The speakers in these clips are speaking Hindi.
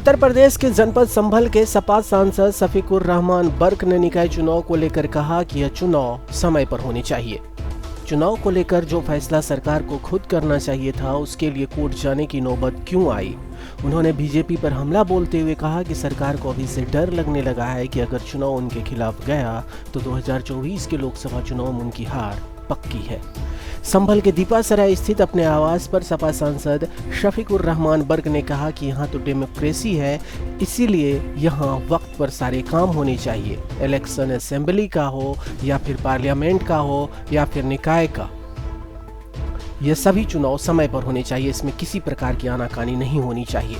उत्तर प्रदेश के जनपद संभल के सपा सांसद शफीकुर रहमान बर्क ने निकाय चुनाव को लेकर कहा कि यह चुनाव समय पर होने चाहिए। चुनाव को लेकर जो फैसला सरकार को खुद करना चाहिए था, उसके लिए कोर्ट जाने की नौबत क्यों आई। उन्होंने बीजेपी पर हमला बोलते हुए कहा कि सरकार को अभी से डर लगने लगा है कि अगर चुनाव उनके खिलाफ गया तो 2024 के लोकसभा चुनाव में उनकी हार पक्की है। संभल के दीपासराय स्थित अपने आवास पर सपा सांसद शफीकुर रहमान बर्क ने कहा कि यहाँ तो डेमोक्रेसी है, इसीलिए यहाँ वक्त पर सारे काम होने चाहिए। इलेक्शन असेंबली का हो या फिर पार्लियामेंट का हो या फिर निकाय का, ये सभी चुनाव समय पर होने चाहिए। इसमें किसी प्रकार की आनाकानी नहीं होनी चाहिए।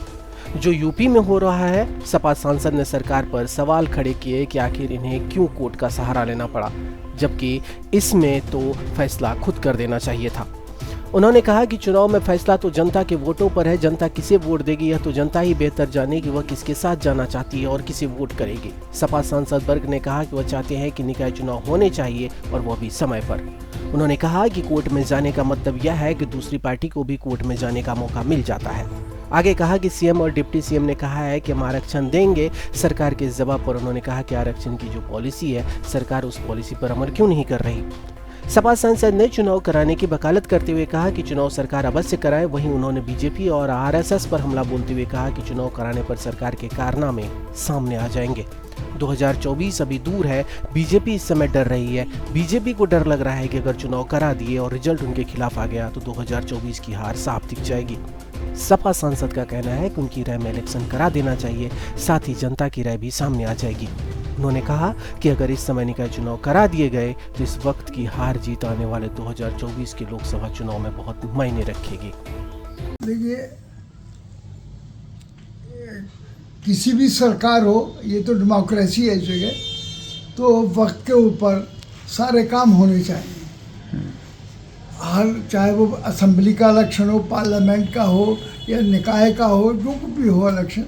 जो यूपी में हो रहा है, सपा सांसद ने सरकार पर सवाल खड़े किए कि आखिर इन्हें क्यों कोर्ट का सहारा लेना पड़ा, जबकि इसमें तो फैसला खुद कर देना चाहिए था। उन्होंने कहा कि चुनाव में फैसला तो जनता के वोटों पर है, जनता किसे वोट देगी यह तो जनता ही बेहतर जाने कि वह किसके साथ जाना चाहती है और किसे वोट करेगी। सपा सांसद बर्क ने कहा कि वह चाहते हैं कि निकाय चुनाव होने चाहिए और वह भी समय पर। उन्होंने कहा कि कोर्ट में जाने का मतलब यह है कि दूसरी पार्टी को भी कोर्ट में जाने का मौका मिल जाता है। आगे कहा कि सीएम और डिप्टी सीएम ने कहा है कि हम आरक्षण देंगे। सरकार के इस जवाब पर उन्होंने कहा कि आरक्षण की जो पॉलिसी है, सरकार उस पॉलिसी पर अमल क्यों नहीं कर रही। सपा सांसद ने चुनाव कराने की वकालत करते हुए कहा कि चुनाव सरकार अवश्य कराए। वहीं उन्होंने बीजेपी और आरएसएस पर हमला बोलते हुए कहा कि चुनाव कराने पर सरकार के कारनामे सामने आ जाएंगे। 2024 अभी दूर है, बीजेपी इस समय डर रही है। बीजेपी को डर लग रहा है कि अगर चुनाव करा दिए और रिजल्ट उनके खिलाफ आ गया तो 2024 की हार साफ दिख जाएगी। सपा सांसद का कहना है कि उनकी राय में इलेक्शन करा देना चाहिए, साथ ही जनता की राय भी सामने आ जाएगी। उन्होंने कहा कि अगर इस समय निकाय चुनाव करा दिए गए तो इस वक्त की हार जीत आने वाले 2024 के लोकसभा चुनाव में बहुत मायने रखेगी। देखिए, किसी भी सरकार हो, ये तो डेमोक्रेसी है जगह, तो वक्त के ऊपर सारे काम होने चाहिए। हर चाहे वो असेंबली का इलेक्शन हो, पार्लियामेंट का हो या निकाय का हो, जो भी हो इलेक्शन,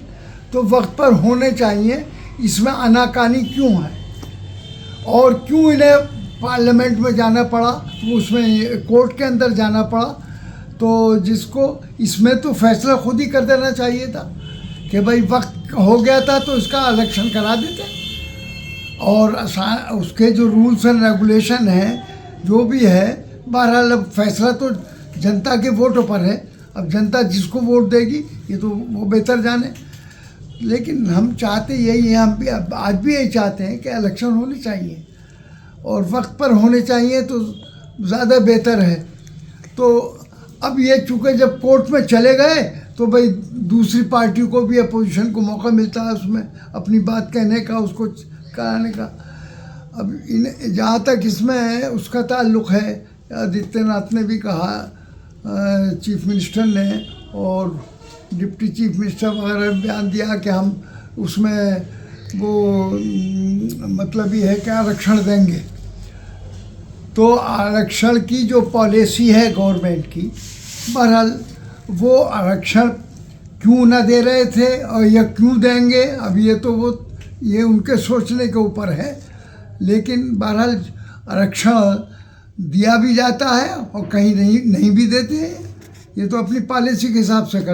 तो वक्त पर होने चाहिए। इसमें आनाकानी क्यों है और क्यों इन्हें पार्लियामेंट में जाना पड़ा, तो उसमें कोर्ट के अंदर जाना पड़ा, तो जिसको इसमें तो फैसला खुद ही कर देना चाहिए था कि भाई वक्त हो गया था तो इसका इलेक्शन करा देते। और उसके जो रूल्स एंड रेगुलेशन हैं, जो भी है, बहरहाल अब फैसला तो जनता के वोटों पर है। अब जनता जिसको वोट देगी ये तो वो बेहतर जाने। लेकिन हम चाहते यही हैं, हम भी आज भी यही चाहते हैं कि इलेक्शन होने चाहिए और वक्त पर होने चाहिए तो ज़्यादा बेहतर है। तो अब ये चूँकि जब कोर्ट में चले गए तो भाई दूसरी पार्टी को भी अपोजिशन को मौका मिलता है उसमें अपनी बात कहने का, उसको कराने का। अब जहाँ तक इसमें है उसका ताल्लुक़ है, आदित्यनाथ ने भी कहा, चीफ मिनिस्टर ने और डिप्टी चीफ मिनिस्टर वगैरह ने बयान दिया कि हम उसमें वो मतलब ये है कि आरक्षण देंगे। तो आरक्षण की जो पॉलिसी है गवर्नमेंट की, बहरहाल वो आरक्षण क्यों ना दे रहे थे और या क्यों देंगे, अब ये उनके सोचने के ऊपर है। लेकिन बहरहाल आरक्षण दिया भी जाता है और कहीं नहीं भी देते हैं। ये तो अपनी पॉलिसी के हिसाब से कर